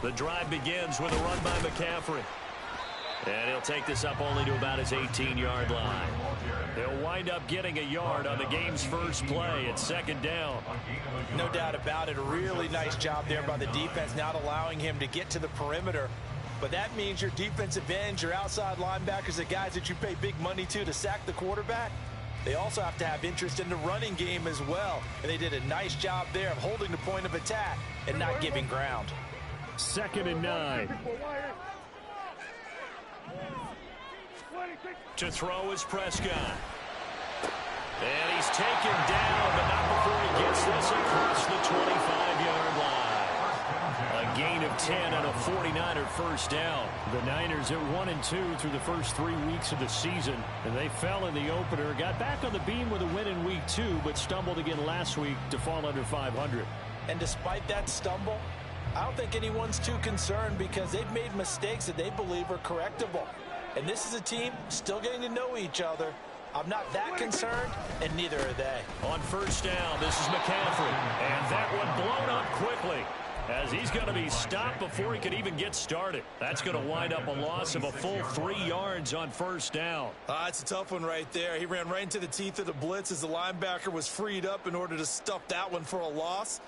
The drive begins with a run by McCaffrey. And he'll take this up only to about his 18-yard line. He'll wind up getting a yard on the game's first play at second down. No doubt about it. A really nice job there by the defense, not allowing him to get to the perimeter. But that means your defensive ends, your outside linebackers, the guys that you pay big money to sack the quarterback, they also have to have interest in the running game as well. And they did a nice job there of holding the point of attack and not giving ground. 2nd and 9. To throw is Prescott. And he's taken down, but not before he gets this across the 25-yard line. A gain of 10 and a 49er first down. The Niners are 1-2 through the first 3 weeks of the season, and they fell in the opener, got back on the beam with a win in week 2, but stumbled again last week to fall under 500. And despite that stumble, I don't think anyone's too concerned because they've made mistakes that they believe are correctable. And this is a team still getting to know each other. I'm not that concerned, and neither are they. On first down, this is McCaffrey. And that one blown up quickly as he's going to be stopped before he could even get started. That's going to wind up a loss of a full 3 yards on first down. It's a tough one right there. He ran right into the teeth of the blitz as the linebacker was freed up in order to stuff that one for a loss.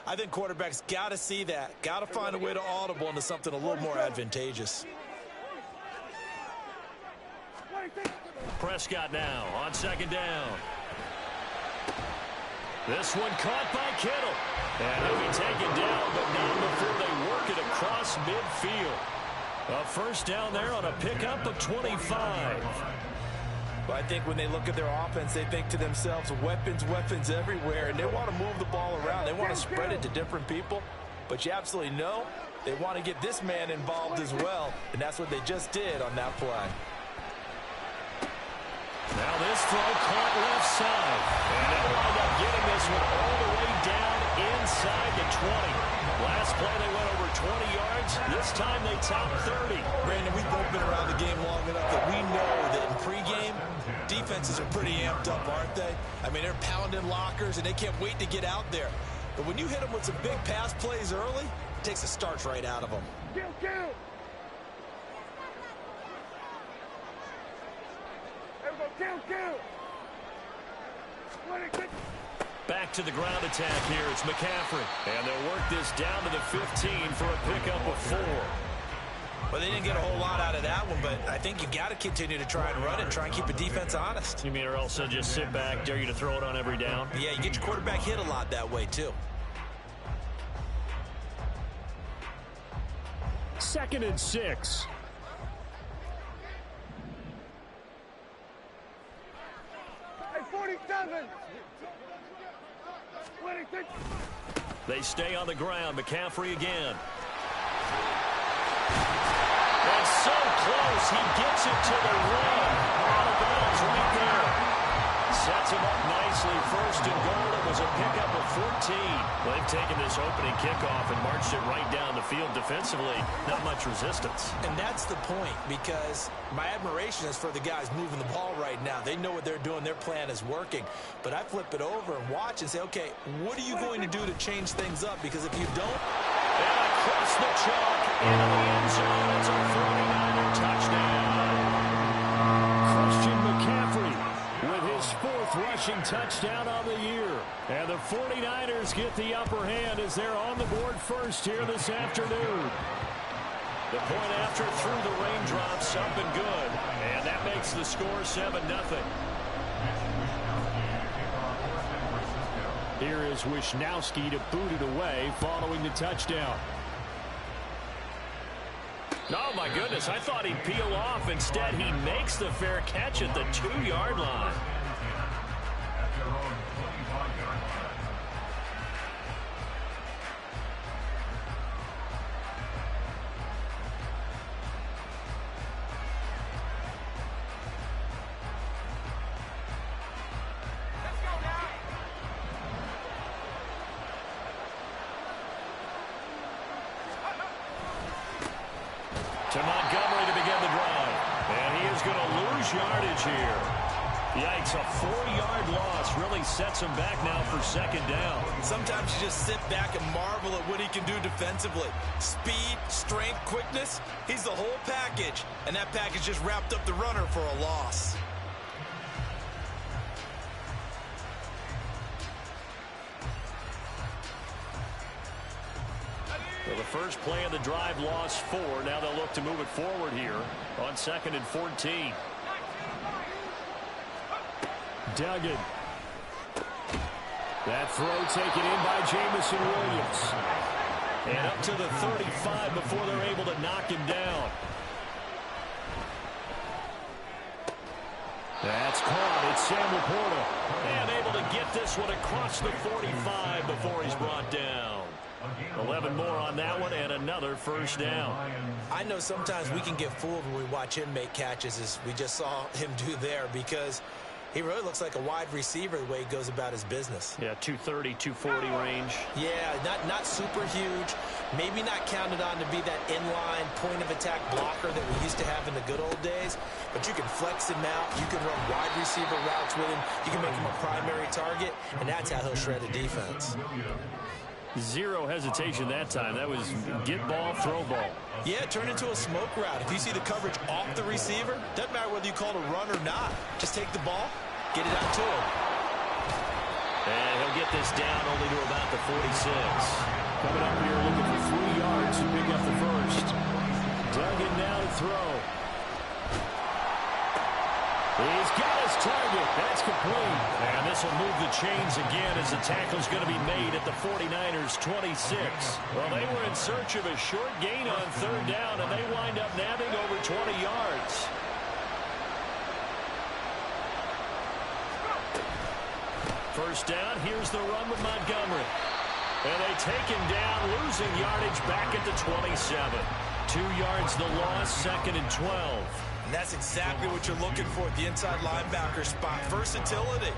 I think quarterbacks got to see that. Got to find a way to audible into something a little more advantageous. Prescott now on second down. This one caught by Kittle. And he'll be taken down, but not before they work it across midfield. A first down there on a pickup of 25. But I think when they look at their offense, they think to themselves, weapons, weapons everywhere, and they want to move the ball around. They want to spread it to different people. But you absolutely know they want to get this man involved as well, and that's what they just did on that play. Now this throw caught left side. And they'll wind up getting this one all the way down inside the 20. Last play they went over 20 yards. This time they topped 30. Brandon, we've both been around the game long enough that we know that in pregame, defenses are pretty amped up, aren't they? I mean, they're pounding lockers, and they can't wait to get out there. But when you hit them with some big pass plays early, it takes the starch right out of them. Kill. Back to the ground attack here. It's McCaffrey. And they'll work this down to the 15 for a pickup of 4. Well, they didn't get a whole lot out of that one, but I think you got to continue to try and run it, try and keep the defense honest. You mean or else just sit back, dare you to throw it on every down? Yeah, you get your quarterback hit a lot that way, too. 2nd and 6. They stay on the ground. McCaffrey again. And so close. He gets it to the rim. Out of bounds right there. Sets him up nicely. 1st and goal. It was a pickup of 14. Well, they've taken this opening kickoff and marched it right down the field defensively. Not much resistance. And that's the point, because my admiration is for the guys moving the ball right now. They know what they're doing. Their plan is working. But I flip it over and watch and say, okay, what are you going to do to change things up? Because if you don't... And across the chalk into the end zone. It's a 49er touchdown. Christian McCaffrey with his 4th rushing touchdown on the year. And the 49ers get the upper hand as they're on the board first here this afternoon. The point after through the raindrops, up and good. And that makes the score 7-0. Here is Wisnowski to boot it away following the touchdown. Oh, my goodness. I thought he'd peel off. Instead, he makes the fair catch at the 2-yard line. To Montgomery to begin the drive. And he is going to lose yardage here. Yikes, a 4-yard loss really sets him back now for second down. Sometimes you just sit back and marvel at what he can do defensively. Speed, strength, quickness, he's the whole package. And that package just wrapped up the runner for a loss. Well, the first play of the drive lost 4. Now they'll look to move it forward here on 2nd and 14. Duggan. That throw taken in by Jameson Williams. And up to the 35 before they're able to knock him down. That's caught. It's Sam Laporta. And able to get this one across the 45 before he's brought down. 11 more on that one and another first down. I know sometimes we can get fooled when we watch him make catches, as we just saw him do there, because he really looks like a wide receiver the way he goes about his business. Yeah, 230, 240 range. Yeah, not super huge. Maybe not counted on to be that inline point-of-attack blocker that we used to have in the good old days. But you can flex him out. You can run wide receiver routes with him. You can make him a primary target, and that's how he'll shred a defense. Zero hesitation that time. That was get ball, throw ball. Yeah, turn into a smoke route. If you see the coverage off the receiver, doesn't matter whether you call it a run or not. Just take the ball, get it out to him. And he'll get this down only to about the 46. Coming up here looking for 3 yards to pick up the first. Duggan now to throw. He's got his target. That's complete. And this will move the chains again as the tackle's going to be made at the 49ers' 26. Well, they were in search of a short gain on 3rd down, and they wind up nabbing over 20 yards. First down, here's the run with Montgomery. And they take him down, losing yardage back at the 27. 2 yards the loss, 2nd and 12. And that's exactly what you're looking for at the inside linebacker spot. Versatility.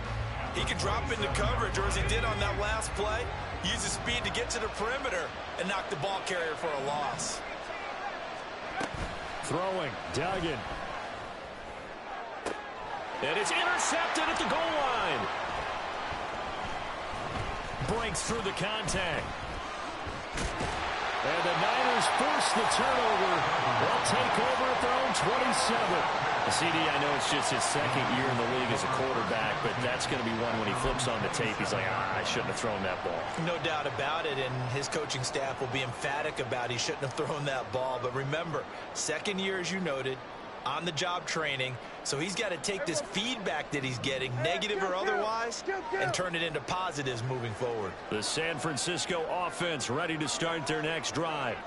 He can drop into coverage, or as he did on that last play, use his speed to get to the perimeter and knock the ball carrier for a loss. Throwing, Duggan. And it's intercepted at the goal line. Breaks through the contact. And the Niners force the turnover. They'll take over at their own 27. CD, I know it's just his 2nd year in the league as a quarterback, but that's going to be one when he flips on the tape. He's like, I shouldn't have thrown that ball. No doubt about it, and his coaching staff will be emphatic about he shouldn't have thrown that ball. But remember, 2nd year, as you noted, on-the-job training, so he's got to take this feedback that he's getting, negative or otherwise, and turn it into positives moving forward. The San Francisco offense ready to start their next drive.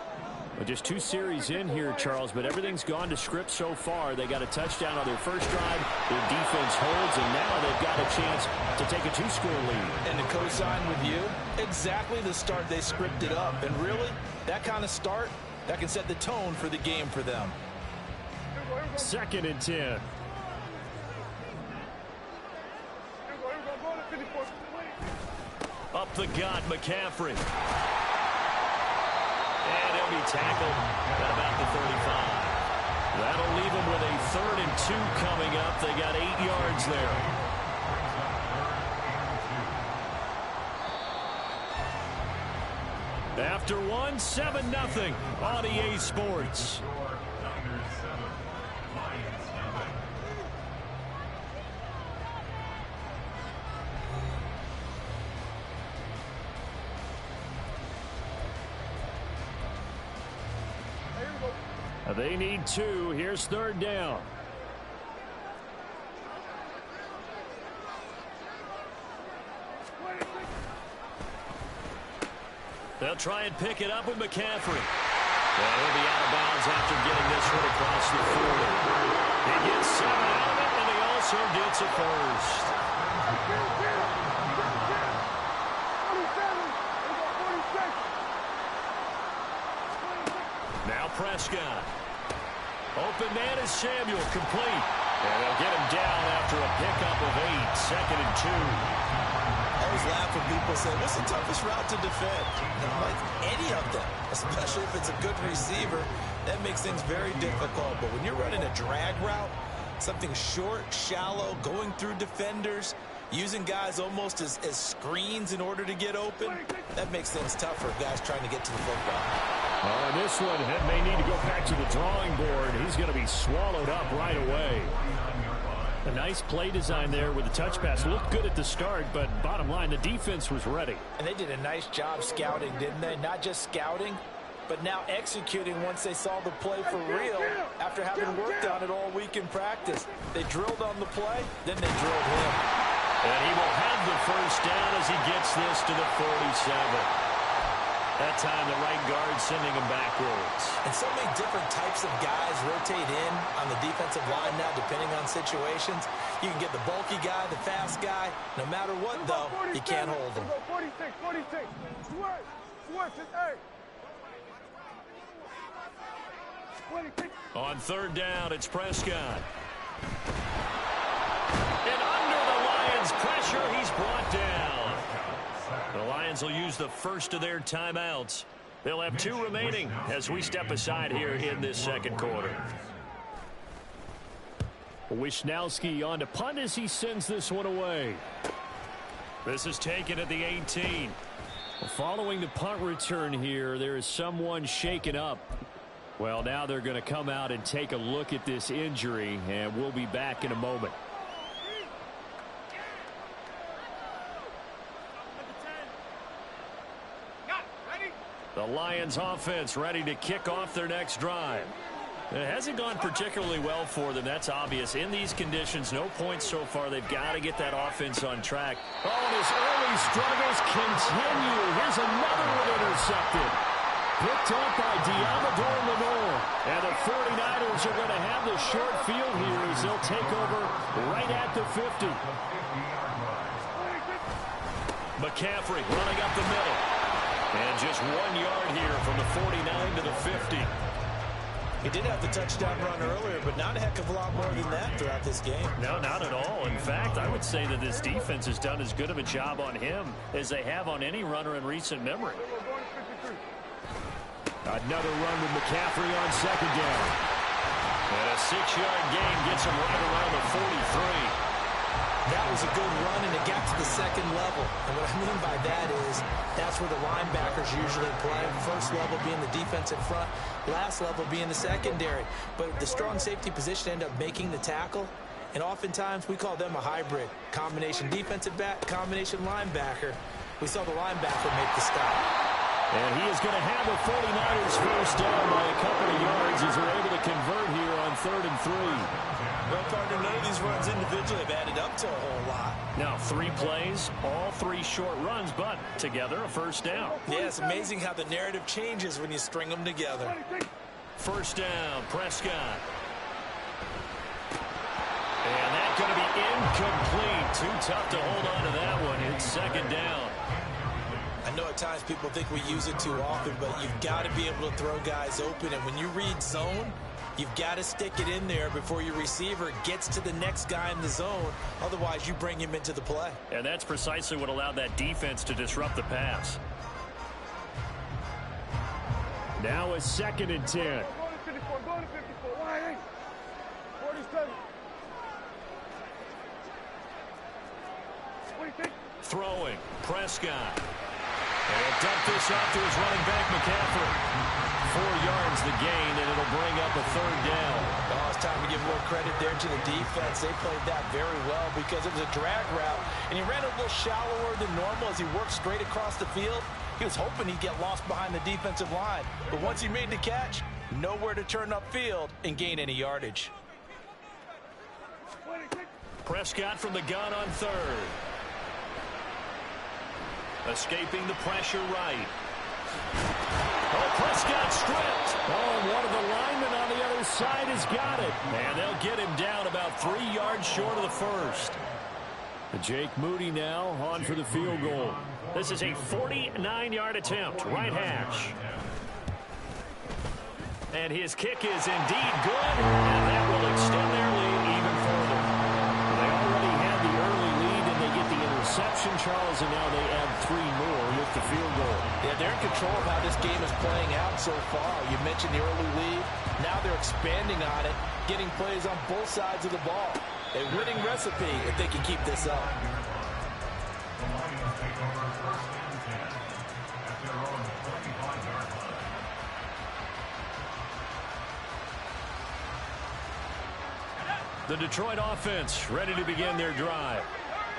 Well, just 2 series in here, Charles, but everything's gone to script so far. They got a touchdown on their first drive. Their defense holds, and now they've got a chance to take a 2-score lead. And to co-sign with you, exactly the start they scripted up. And really, that kind of start, that can set the tone for the game for them. 2nd and 10. Up the gut, McCaffrey. And he'll be tackled at about the 35. That'll leave him with a 3rd and 2 coming up. They got 8 yards there. After 1, 7-0 on EA Sports. They need 2. Here's 3rd down. They'll try and pick it up with McCaffrey. Well, he'll be out of bounds after getting this one across the 40. He gets 7 out of it, and he also gets a first. Now Prescott. Open man is Samuel, complete. And they'll get him down after a pickup of 8, 2nd and 2. I always laugh when people say, what's the toughest route to defend? Like any of them, especially if it's a good receiver, that makes things very difficult. But when you're running a drag route, Something short, shallow, going through defenders, using guys almost as screens in order to get open. That makes things tough for guys trying to get to the football. On this one, it may need to go back to the drawing board. He's going to be swallowed up right away. A nice play design there with the touch pass. Looked good at the start, but bottom line, the defense was ready. And they did a nice job scouting, didn't they? Not just scouting, but now executing once they saw the play for real after having worked on it all week in practice. They drilled on the play, then they drilled him. And he will have the first down as he gets this to the 47. That time the right guard sending him backwards. And so many different types of guys rotate in on the defensive line now, depending on situations. You can get the bulky guy, the fast guy. No matter what, though, you can't hold them. 46. On third down, it's Prescott. And under the Lions' pressure, he's brought down. The Lions will use the first of their timeouts. They'll have 2 remaining as we step aside here in this second quarter. Wisnowski on to punt as he sends this one away. This is taken at the 18. Following the punt return here, there is someone shaken up. Well, now they're going to come out and take a look at this injury, and we'll be back in a moment. The Lions offense ready to kick off their next drive. It hasn't gone particularly well for them. That's obvious. In these conditions, no points so far. They've got to get that offense on track. Oh, and his early struggles continue. Here's another one intercepted. Picked up by Diamador Lenore. And the 49ers are going to have the short field here as they'll take over right at the 50. McCaffrey running up the middle. And just 1 yard here from the 49 to the 50. He did have the touchdown run earlier, but not a heck of a lot more than that throughout this game. No, not at all. In fact, I would say that this defense has done as good of a job on him as they have on any runner in recent memory. Another run with McCaffrey on second down. And a 6-yard gain gets him right around the 43. That was a good run, and it got to the second level. And what I mean by that is that's where the linebackers usually play. First level being the defensive front, last level being the secondary. But the strong safety position ended up making the tackle, and oftentimes we call them a hybrid. Combination defensive back, combination linebacker. We saw the linebacker make the stop. And he is going to have the 49ers first down by a couple of yards as they're able to convert here on 3rd and 3. Well, partner, none of these runs individually have added up to a whole lot. Now, 3 plays, all 3 short runs, but together a first down. Yeah, it's amazing how the narrative changes when you string them together. First down, Prescott. And that's going to be incomplete. Too tough to hold on to that one. It's second down. I know at times people think we use it too often, but you've got to be able to throw guys open. And when you read zone, you've got to stick it in there before your receiver gets to the next guy in the zone. Otherwise, you bring him into the play. And that's precisely what allowed that defense to disrupt the pass. Now a 2nd and 10. Throwing, Prescott. And dump this off to his running back, McCaffrey. 4 yards the gain, and it'll bring up a 3rd down. Oh, it's time to give more credit there to the defense. They played that very well because it was a drag route, and he ran a little shallower than normal as he worked straight across the field. He was hoping he'd get lost behind the defensive line, but once he made the catch, nowhere to turn upfield and gain any yardage. Prescott from the gun on 3rd. Escaping the pressure right. Oh, Prescott stripped. Oh, and one of the linemen on the other side has got it. And they'll get him down about 3 yards short of the first. Jake Moody now on for the field goal. This is a 49-yard attempt, right hash. And his kick is indeed good, and that will extend their lead even further. They already had the early lead, and they get the interception. interception, Charles, and now they add 3 more with the field goal. Yeah, they're in control of how this game is playing out so far. You mentioned the early lead. Now they're expanding on it, getting plays on both sides of the ball. A winning recipe if they can keep this up. The Detroit offense ready to begin their drive.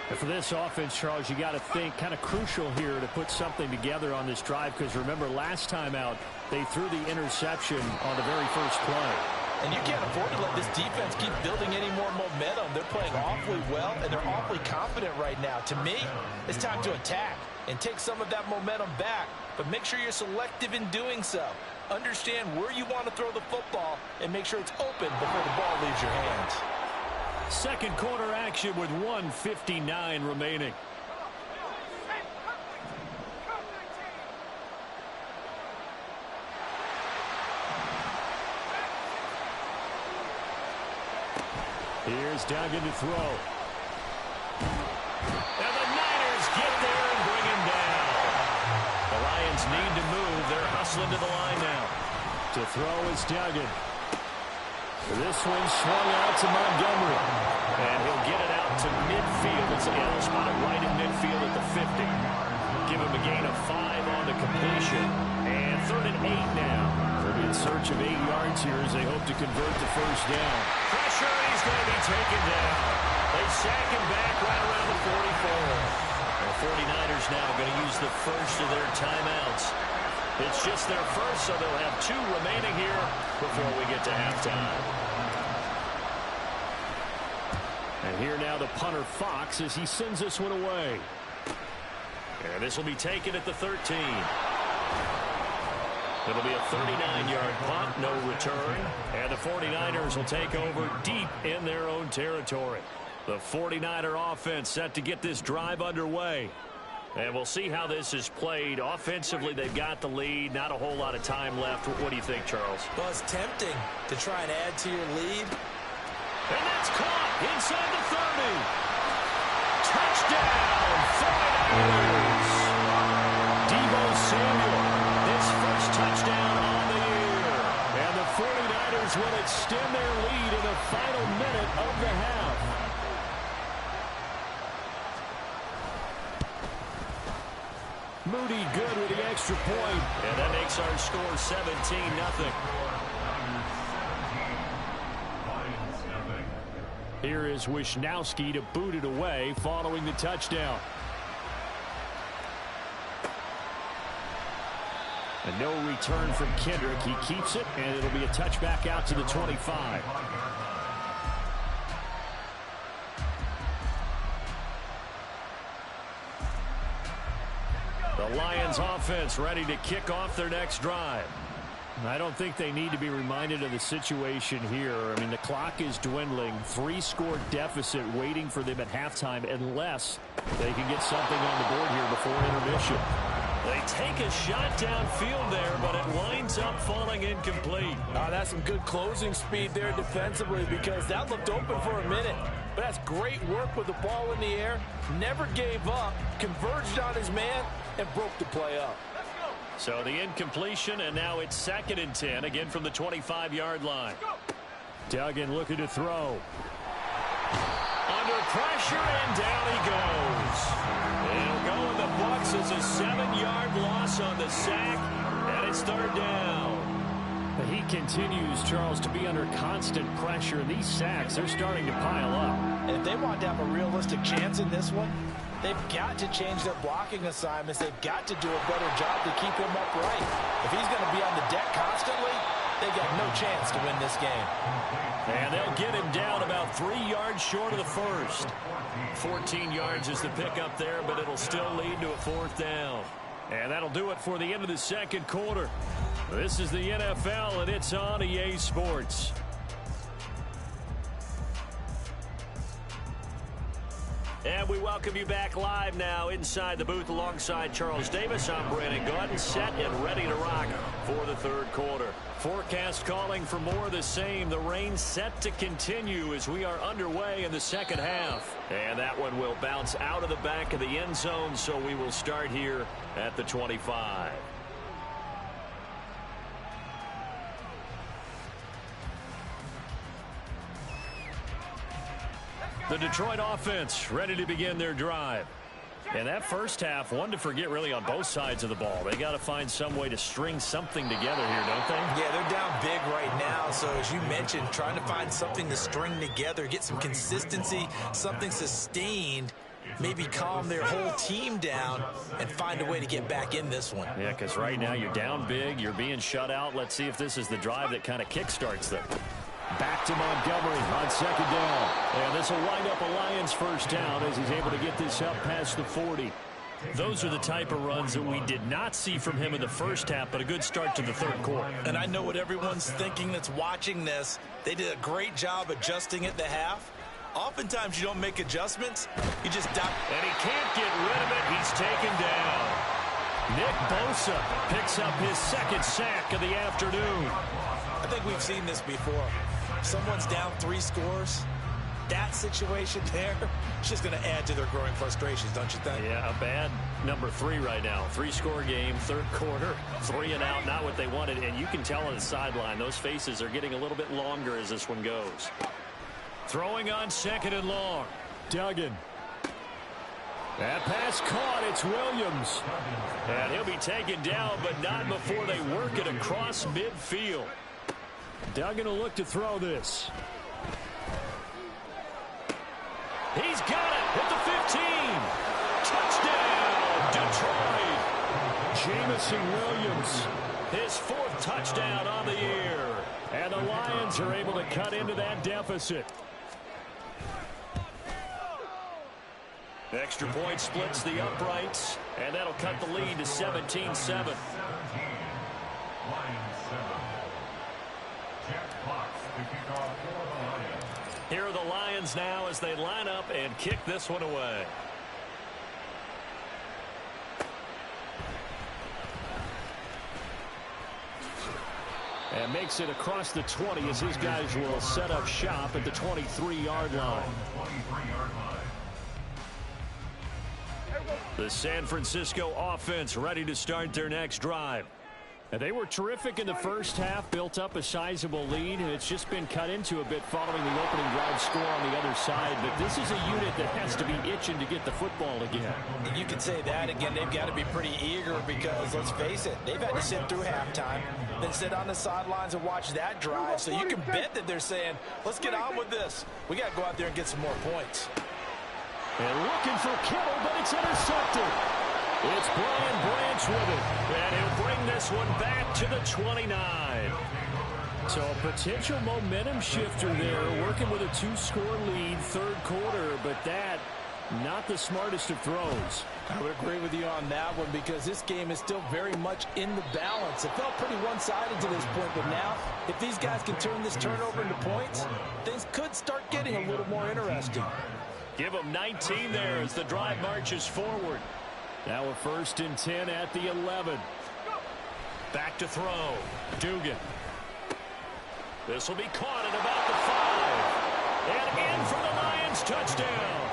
And for this offense, Charles, you got to think kind of crucial here to put something together on this drive, because remember last time out they threw the interception on the very first play. And you can't afford to let this defense keep building any more momentum. They're playing awfully well, and they're awfully confident right now. To me, it's time to attack and take some of that momentum back, but make sure you're selective in doing so. Understand where you want to throw the football and make sure it's open before the ball leaves your hands. Second quarter action with 1:59 remaining. Here's Duggan to throw. And the Niners get there and bring him down. The Lions need to move. They're hustling to the line now. To throw is Duggan. This one swung out to Montgomery. And he'll get it out to midfield. They'll spot it right in midfield at the 50. Give him a gain of 5 on the completion. And 3rd and 8 now. They'll be in search of 8 yards here as they hope to convert the first down. Pressure, he's going to be taken down. They sack him back right around the 44. The 49ers now going to use the first of their timeouts. It's just their first, so they'll have 2 remaining here before we get to halftime. And here now the punter Fox as he sends this one away. And this will be taken at the 13. It'll be a 39-yard punt, no return. And the 49ers will take over deep in their own territory. The 49er offense set to get this drive underway. And we'll see how this is played. Offensively, they've got the lead. Not a whole lot of time left. What do you think, Charles? Well, it's tempting to try and add to your lead. And that's caught inside the 30. Touchdown, 49ers. Deebo Samuel, his first touchdown on the year. And the 49ers will extend their lead in the final minute of the half. Moody good with the extra point. And that makes our score 17-0. Here is Wisnowski to boot it away following the touchdown. And no return from Kendrick. He keeps it, and it'll be a touchback out to the 25. The Lions offense ready to kick off their next drive. I don't think they need to be reminded of the situation here. I mean, the clock is dwindling. 3-score deficit waiting for them at halftime unless they can get something on the board here before intermission. They take a shot downfield there, but it winds up falling incomplete. That's some good closing speed there defensively, because that looked open for a minute. But that's great work with the ball in the air. Never gave up, converged on his man, and broke the play up. So the incompletion, and now it's 2nd and 10, again from the 25-yard line. Duggan looking to throw. Under pressure, and down he goes. It'll go in the Bucs as a 7-yard loss on the sack, and it's 3rd down. He continues, Charles, to be under constant pressure. These sacks, they're starting to pile up. And if they want to have a realistic chance in this one, they've got to change their blocking assignments. They've got to do a better job to keep him upright. If he's going to be on the deck constantly, they've got no chance to win this game. And they'll get him down about 3 yards short of the first. 14 yards is the pickup there, but it'll still lead to a 4th down. And that'll do it for the end of the second quarter. This is the NFL, and it's on EA Sports. And We welcome you back live now inside the booth alongside Charles Davis. I'm Brandon Gaudin, set and ready to rock for the third quarter. Forecast calling for more of the same. The rain set to continue as we are underway in the second half. And that one will bounce out of the back of the end zone, so we will start here at the 25. The Detroit offense ready to begin their drive. And that first half, one to forget really on both sides of the ball. They got to find some way to string something together here, don't they? Yeah, they're down big right now. So as you mentioned, trying to find something to string together, get some consistency, something sustained, maybe calm their whole team down and find a way to get back in this one. Yeah, because right now you're down big, you're being shut out. Let's see if this is the drive that kind of kickstarts them. Back to Montgomery on second down. And this will wind up a Lions first down as he's able to get this up past the 40. Those are the type of runs that we did not see from him in the first half, but a good start to the third quarter. And I know what everyone's thinking that's watching this. They did a great job adjusting at the half. Oftentimes you don't make adjustments, you just duck. And he can't get rid of it. He's taken down. Nick Bosa picks up his second sack of the afternoon. I think we've seen this before. Someone's down 3 scores. That situation there is just going to add to their growing frustrations, don't you think? Yeah, a bad number 3 right now. 3-score game, third quarter, 3 and out, not what they wanted. And you can tell on the sideline, those faces are getting a little bit longer as this one goes. Throwing on second and long. Duggan. That pass caught. It's Williams. And he'll be taken down, but not before they work it across midfield. Duggan will look to throw this. He's got it at the 15. Touchdown, Detroit. Jameson Williams, his 4th touchdown on the year. And the Lions are able to cut into that deficit. Extra point splits the uprights, and that'll cut the lead to 17-7. Here are the Lions now as they line up and kick this one away. And makes it across the 20 as his guys will set up shop at the 23-yard line. The San Francisco offense ready to start their next drive. And they were terrific in the first half, built up a sizable lead, and it's just been cut into a bit following the opening drive score on the other side. But this is a unit that has to be itching to get the football again. And you can say that again. They've got to be pretty eager because, let's face it, they've had to sit through halftime, then sit on the sidelines and watch that drive. So you can bet that they're saying, let's get on with this. We got to go out there and get some more points. And looking for Kittle, but it's intercepted. It's Brian Branch with it, and he'll bring this one back to the 29. So a potential momentum shifter there, working with a 2-score lead, third quarter, but that, not the smartest of throws. I would agree with you on that one because this game is still very much in the balance. It felt pretty one-sided to this point, but now, if these guys can turn this turnover into points, things could start getting a little more interesting. Give them 19 there as the drive marches forward. Now a 1st and 10 at the 11. Back to throw. Dugan. This will be caught at about the 5. And in for the Lions touchdown.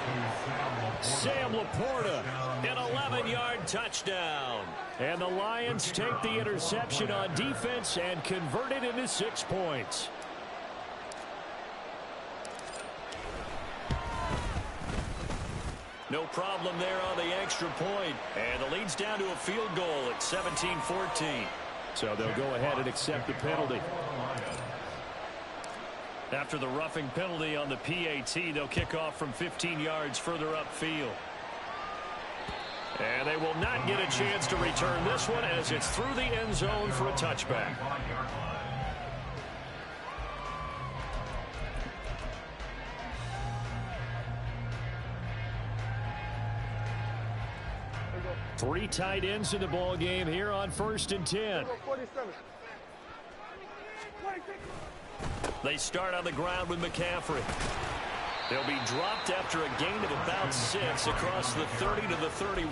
Sam Laporta, an 11-yard touchdown. And the Lions take the interception on defense and convert it into 6 points. No problem there on the extra point. And the lead's down to a field goal at 17-14. So they'll go ahead and accept the penalty. After the roughing penalty on the PAT, they'll kick off from 15 yards further upfield. And they will not get a chance to return this one as it's through the end zone for a touchback. Three tight ends in the ball game here on 1st and 10. They start on the ground with McCaffrey. They'll be dropped after a gain of about 6 across the 30 to the 31.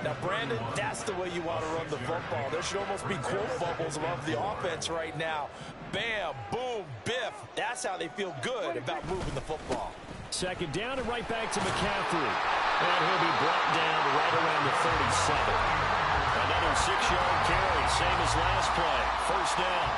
Now, Brandon, that's the way you want to run the football. There should almost be quote bubbles above the offense right now. Bam, boom, biff. That's how they feel good about moving the football. Second down and right back to McCaffrey. And he'll be brought down right around the 37. Another 6-yard carry, same as last play. First down.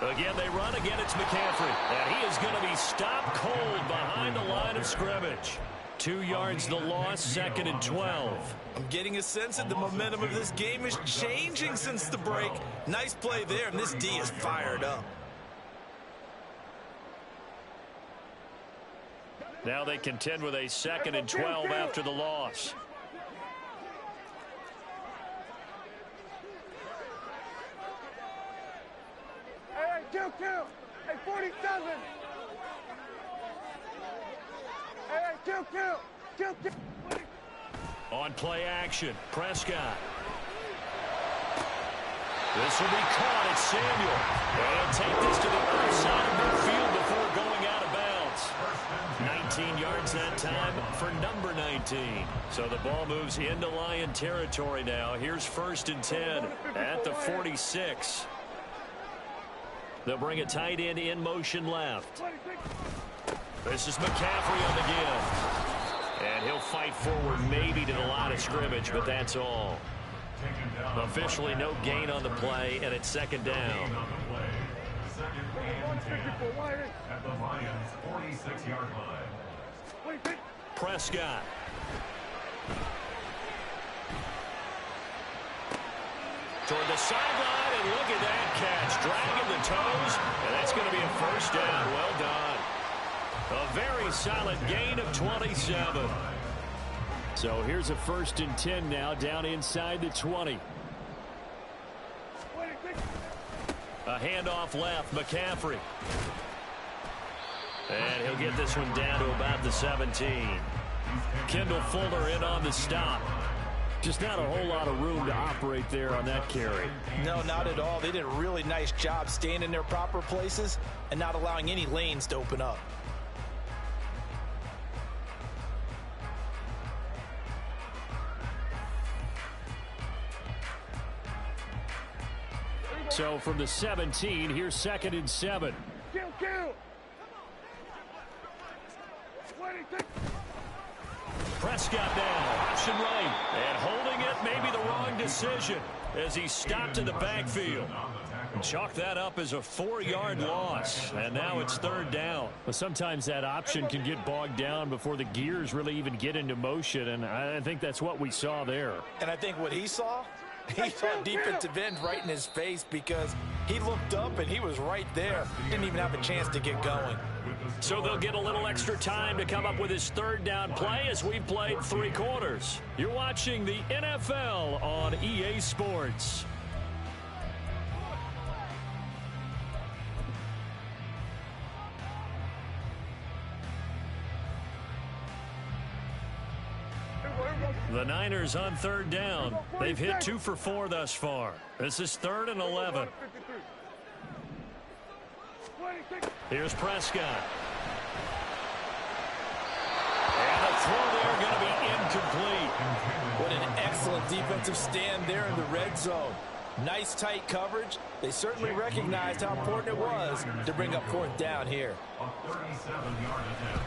Again, they run. Again, it's McCaffrey. And he is going to be stopped cold behind the line of scrimmage. 2 yards the loss, 2nd and 12. I'm getting a sense that the momentum of this game is changing since the break. Nice play there, and this D is fired up. Now they contend with a 2nd and 12 after the loss. Hey, 47. Hey, kill. On play action, Prescott. This will be caught at Samuel. And take this to the other side of midfield before going out of bounds. 19 yards that time for number 19. So the ball moves into Lion territory now. Here's 1st and 10 at the 46. They'll bring a tight end in motion left. This is McCaffrey on the give. And he'll fight forward maybe to the line of scrimmage, but that's all. Officially no gain on the play, and it's 2nd down. At the Lions' 46-yard line. Prescott. Toward the sideline, and look at that catch. Dragging the toes, and that's going to be a first down. Well done. A very solid gain of 27. So here's a 1st and 10 now, down inside the 20. A handoff left, McCaffrey. And he'll get this one down to about the 17. Kendall Fuller in on the stop. Just not a whole lot of room to operate there on that carry. No, not at all. They did a really nice job staying in their proper places and not allowing any lanes to open up. So from the 17, here's 2nd and 7. Prescott now, option right, and holding it, maybe the wrong decision as he stopped in the backfield. Chalk that up as a 4-yard loss, and now it's 3rd down. Well, sometimes that option can get bogged down before the gears really even get into motion, and I think that's what we saw there. And I think what he saw defensive end right in his face, because he looked up and he was right there. Didn't even have a chance to get going. So they'll get a little extra time to come up with his 3rd down play as we've played 3 quarters. You're watching the NFL on EA Sports. The Niners on 3rd down. They've hit 2 for 4 thus far. This is 3rd and 11. Here's Prescott. And the throw there going to be incomplete. What an excellent defensive stand there in the red zone. Nice tight coverage. They certainly recognized how important it was to bring up 4th down here. A 37-yard attempt.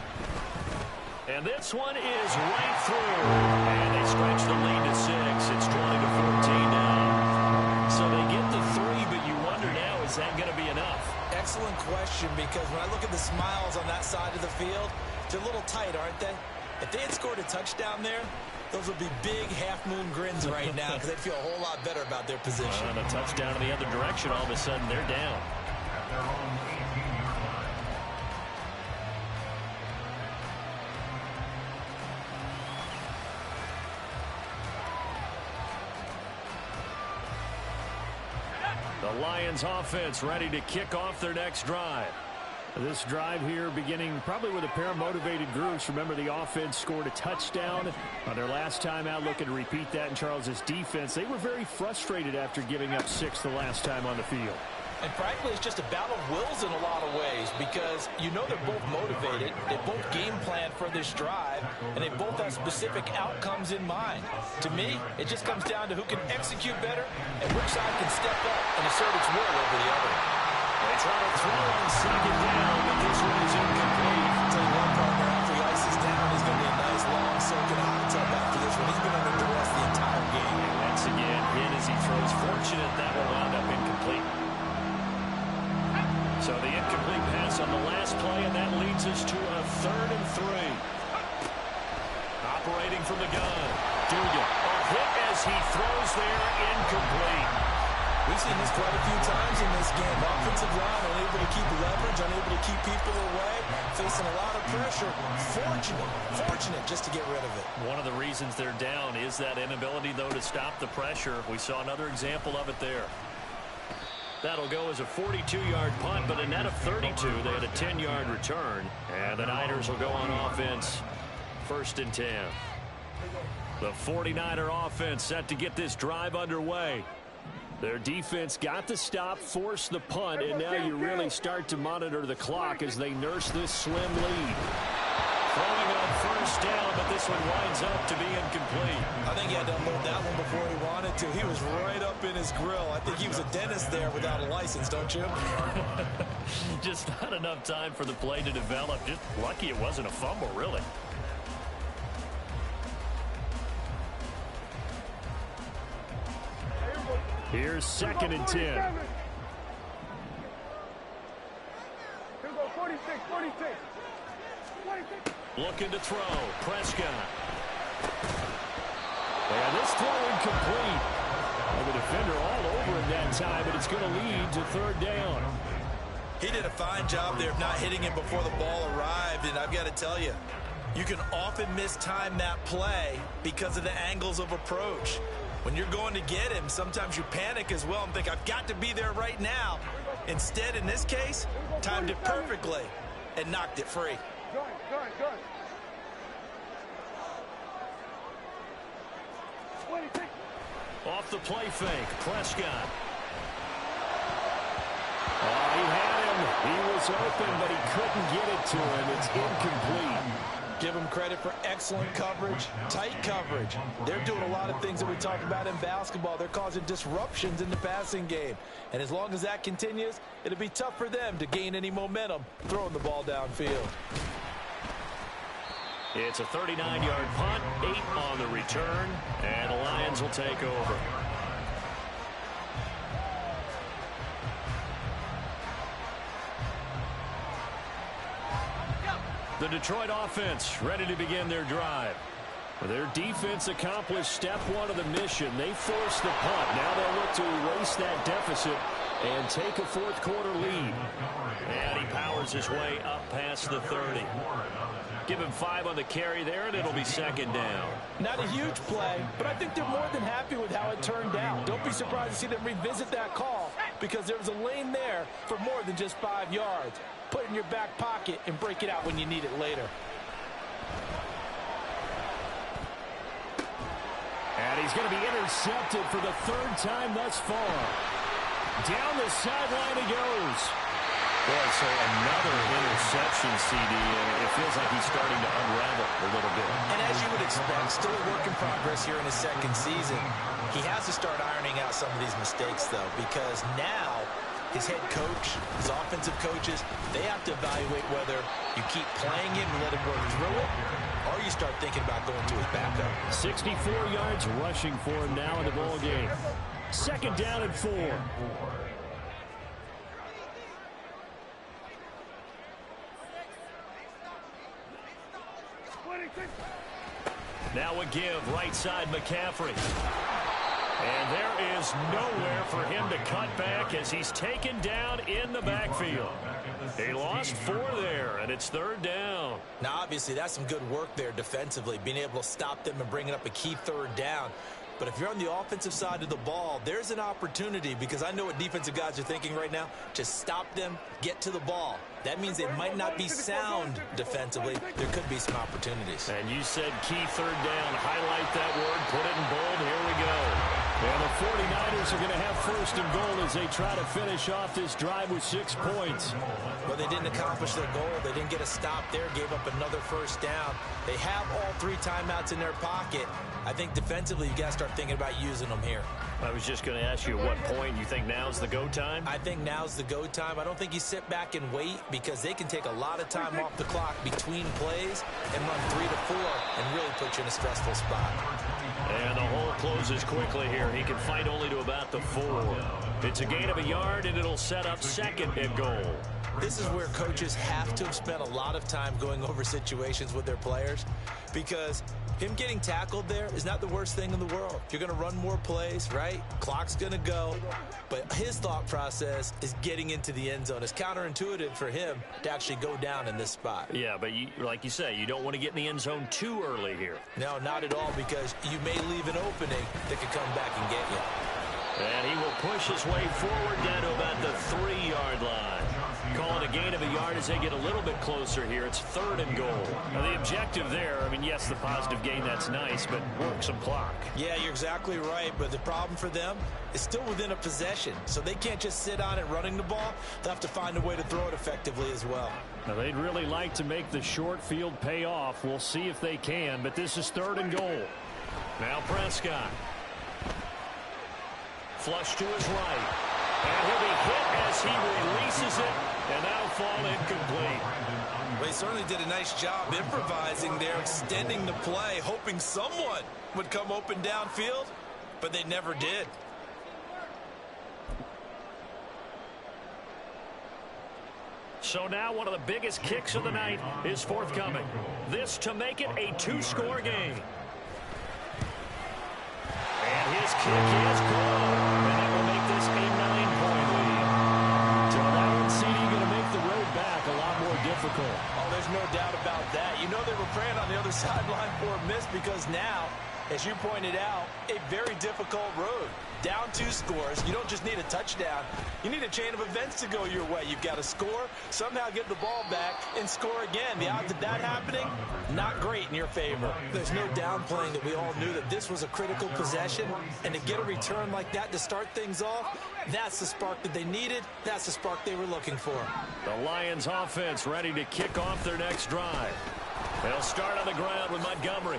And this one is right through. And they stretch the lead to 6. It's 20 to 14 now. So they get the 3, but you wonder now, is that going to be enough? Excellent question, because when I look at the smiles on that side of the field, they're a little tight, aren't they? If they had scored a touchdown there, those would be big half-moon grins right now, because they'd feel a whole lot better about their position. And a touchdown in the other direction, all of a sudden they're down. At their own 18-yard line. The Lions offense ready to kick off their next drive. This drive here beginning probably with a pair of motivated groups. Remember, the offense scored a touchdown on their last time out, looking to repeat that in Charles's defense. They were very frustrated after giving up 6 the last time on the field. And frankly, it's just a battle of wills in a lot of ways because you know they're both motivated. They both game plan for this drive, and they both have specific outcomes in mind. To me, it just comes down to who can execute better and which side can step up and assert its will over the other. They try to throw on second down, but this one is incomplete. I'll tell you one, partner, after he ices down, he's going to be a nice long soaking hot tub after this one. He's been under duress the entire game. And once again, hit as he throws. Fortunate that will wound up incomplete. So the incomplete pass on the last play, and that leads us to a 3rd and 3. Operating from the gun. Dugan. A hit as he throws there, incomplete. We've seen this quite a few times in this game. Offensive line unable to keep leverage, unable to keep people away, facing a lot of pressure. Fortunate just to get rid of it. One of the reasons they're down is that inability, though, to stop the pressure. We saw another example of it there. That'll go as a 42-yard punt, but a net of 32. They had a 10-yard return. And the Niners will go on offense. 1st and 10. The 49er offense set to get this drive underway. Their defense got the stop, forced the punt, and now you really start to monitor the clock as they nurse this slim lead. Throwing on 1st down, but this one winds up to be incomplete. I think he had to unload that one before he wanted to. He was right up in his grill. I think he was a dentist there without a license, don't you? Just not enough time for the play to develop. Just lucky it wasn't a fumble, really. Here's 2nd and 10. Here we go, 46, 46. 46. Looking to throw. Prescott. And this throw incomplete. And the defender all over him that time, but it's going to lead to 3rd down. He did a fine job there of not hitting him before the ball arrived, and I've got to tell you, you can often mistime that play because of the angles of approach. When you're going to get him, sometimes you panic as well and think, I've got to be there right now. Instead, in this case, timed it perfectly and knocked it free. Good. Off the play fake, Prescott. Oh, he had him. He was open, but he couldn't get it to him. It's incomplete. Give them credit for excellent coverage, tight coverage. They're doing a lot of things that we talk about in basketball. They're causing disruptions in the passing game. And as long as that continues, it'll be tough for them to gain any momentum throwing the ball downfield. It's a 39-yard punt, 8 on the return, and the Lions will take over. The Detroit offense ready to begin their drive. Their defense accomplished step 1 of the mission. They forced the punt. Now they'll look to erase that deficit and take a 4th quarter lead. And he powers his way up past the 30. Give him 5 on the carry there, and it'll be 2nd down. Not a huge play, but I think they're more than happy with how it turned out. Don't be surprised to see them revisit that call because there was a lane there for more than just 5 yards. Put it in your back pocket and break it out when you need it later. And he's going to be intercepted for the 3rd time thus far. Down the sideline he goes. Boy, so another interception, CD, and it feels like he's starting to unravel a little bit. And as you would expect, still a work in progress here in his 2nd season. He has to start ironing out some of these mistakes, though, because now his head coach, his offensive coaches, they have to evaluate whether you keep playing him and let him work through it, or you start thinking about going to his backup. 64 yards rushing for him now in the ball game. 2nd down and 4. Now a give, right side McCaffrey. And there is nowhere for him to cut back as he's taken down in the backfield. He lost 4 there, and it's 3rd down. Now, obviously, that's some good work there defensively, being able to stop them and bringing up a key 3rd down. But if you're on the offensive side of the ball, there's an opportunity, because I know what defensive guys are thinking right now. Just stop them, get to the ball. That means they might not be sound defensively. There could be some opportunities. And you said key third down. Highlight that word, put it in bold. Here we go. And the 49ers are going to have first and goal as they try to finish off this drive with 6 points. Well, they didn't accomplish their goal. They didn't get a stop there, gave up another first down. They have all 3 timeouts in their pocket. I think defensively, you got to start thinking about using them here. I was just going to ask you at what point you think now's the go time? I think now's the go time. I don't think you sit back and wait, because they can take a lot of time off the clock between plays and run 3 to 4 and really put you in a stressful spot. And the hole closes quickly here. He can fight only to about the 4. It's a gain of a yard, and it'll set up second and goal. This is where coaches have to have spent a lot of time going over situations with their players, because him getting tackled there is not the worst thing in the world. You're going to run more plays, right? Clock's going to go. But his thought process is getting into the end zone. It's counterintuitive for him to actually go down in this spot. Yeah, but like you say, you don't want to get in the end zone too early here. No, not at all, because you may leave an opening that could come back and get you. And he will push his way forward down to about the 3-yard line. Call it a gain of a yard as they get a little bit closer here. It's third and goal. Now, the objective there, I mean, yes, the positive gain, that's nice, but work some clock. Yeah, you're exactly right, but the problem for them is still within a possession, so they can't just sit on it running the ball. They'll have to find a way to throw it effectively as well. Now, they'd really like to make the short field pay off. We'll see if they can, but this is third and goal. Now Prescott. Flush to his right. And he'll be hit as he releases it, and that'll fall incomplete. Well, he certainly did a nice job improvising there, extending the play, hoping someone would come open downfield, but they never did. So now one of the biggest kicks of the night is forthcoming. This to make it a 2-score game. And his kick is good. And that will make this a 9-point lead. So that one, CD, going to make the road back a lot more difficult. Oh, there's no doubt about that. You know they were praying on the other sideline for a miss, because now, as you pointed out, a very difficult road. Down 2 scores. You don't just need a touchdown. You need a chain of events to go your way. You've got to score, somehow get the ball back, and score again. The odds of that happening, not great in your favor. There's no downplaying that we all knew that this was a critical possession, and to get a return like that to start things off, that's the spark that they needed. That's the spark they were looking for. The Lions offense ready to kick off their next drive. They'll start on the ground with Montgomery.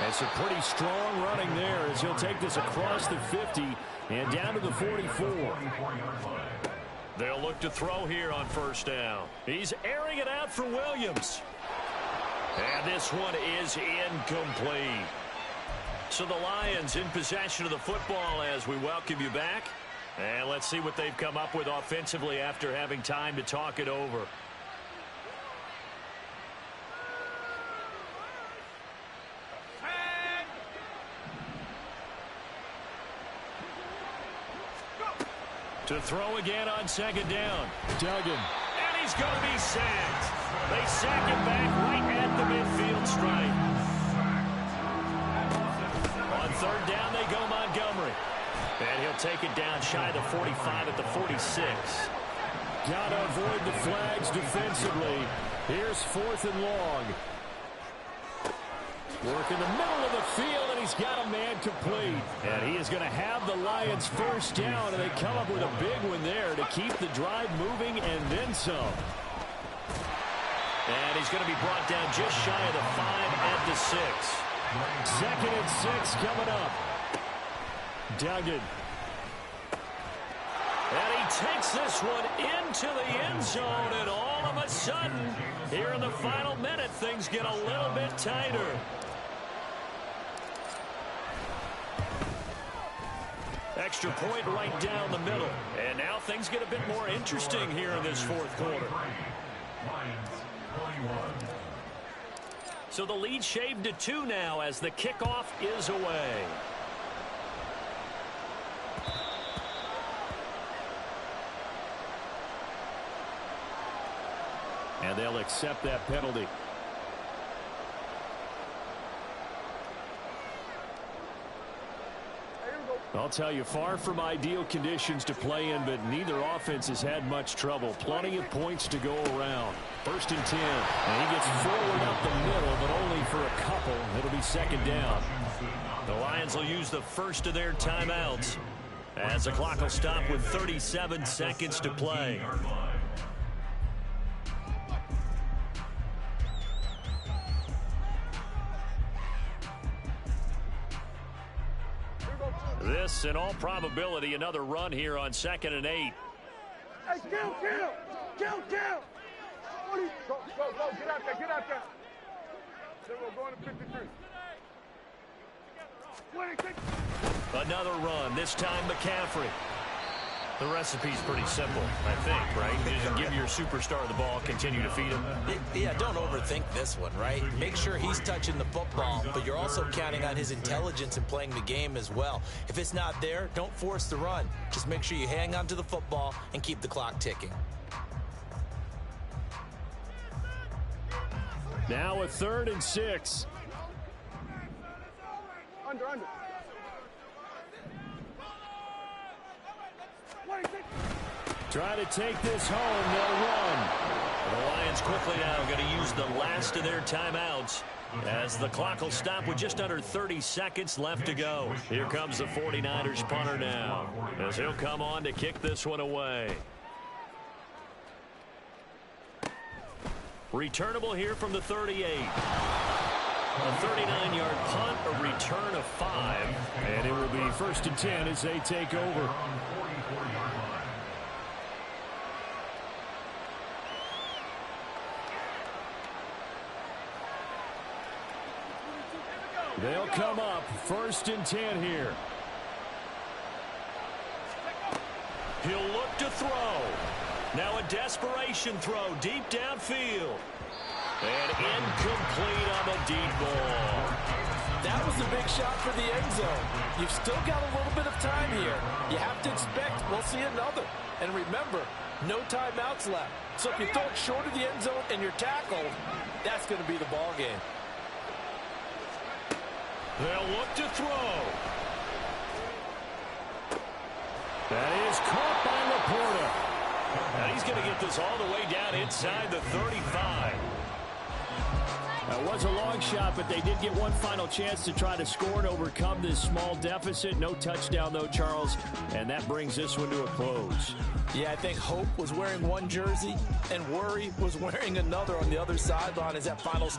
And some pretty strong running there as he'll take this across the 50 and down to the 44. They'll look to throw here on first down. He's airing it out for Williams. And this one is incomplete. So the Lions in possession of the football as we welcome you back. And let's see what they've come up with offensively after having time to talk it over. To throw again on second down. Duggan. And he's going to be sacked. They sack him back right at the midfield stripe. On third down, they go Montgomery. And he'll take it down shy of the 45 at the 46. Got to avoid the flags defensively. Here's fourth and long. Work in the middle of the field, and he's got a man complete. And he is going to have the Lions first down, and they come up with a big one there to keep the drive moving and then some. And he's going to be brought down just shy of the 5 at the 6. Second and 6 coming up. Duggan. And he takes this one into the end zone, and all of a sudden, here in the final minute, things get a little bit tighter. Extra point right down the middle. And now things get a bit more interesting here in this fourth quarter. So the lead shaved to 2 now as the kickoff is away. And they'll accept that penalty. I'll tell you, far from ideal conditions to play in, but neither offense has had much trouble. Plenty of points to go around. 1st and 10. And he gets forward up the middle, but only for a couple. It'll be 2nd down. The Lions will use the first of their timeouts as the clock will stop with 37 seconds to play. This, in all probability, another run here on 2nd and 8. Hey, kill! 40. Go, get out there. Then we'll go into 53. 26. Another run, this time McCaffrey. The recipe's pretty simple, I think, right? You just give your superstar the ball, continue to feed him. Yeah, don't overthink this one, right? Make sure he's touching the football, but you're also counting on his intelligence in playing the game as well. If it's not there, don't force the run. Just make sure you hang on to the football and keep the clock ticking. Now a 3rd and 6. Under. 26. Try to take this home. They'll run. The Lions quickly now going to use the last of their timeouts as the clock will stop with just under 30 seconds left to go. Here comes the 49ers punter now as he'll come on to kick this one away. Returnable here from the 38. A 39-yard punt, a return of 5. And it will be 1st and 10 as they take over. They'll come up 1st and 10 here. He'll look to throw. Now a desperation throw deep downfield. And incomplete on the deep ball. That was a big shot for the end zone. You've still got a little bit of time here. You have to expect we'll see another. And remember, no timeouts left. So if you throw it short of the end zone and you're tackled, that's going to be the ball game. They'll look to throw. That is caught by Laporta. And he's going to get this all the way down inside the 35. That was a long shot, but they did get one final chance to try to score and overcome this small deficit. No touchdown, though, Charles, and that brings this one to a close. Yeah, I think Hope was wearing one jersey and Worry was wearing another on the other sideline as that final snap.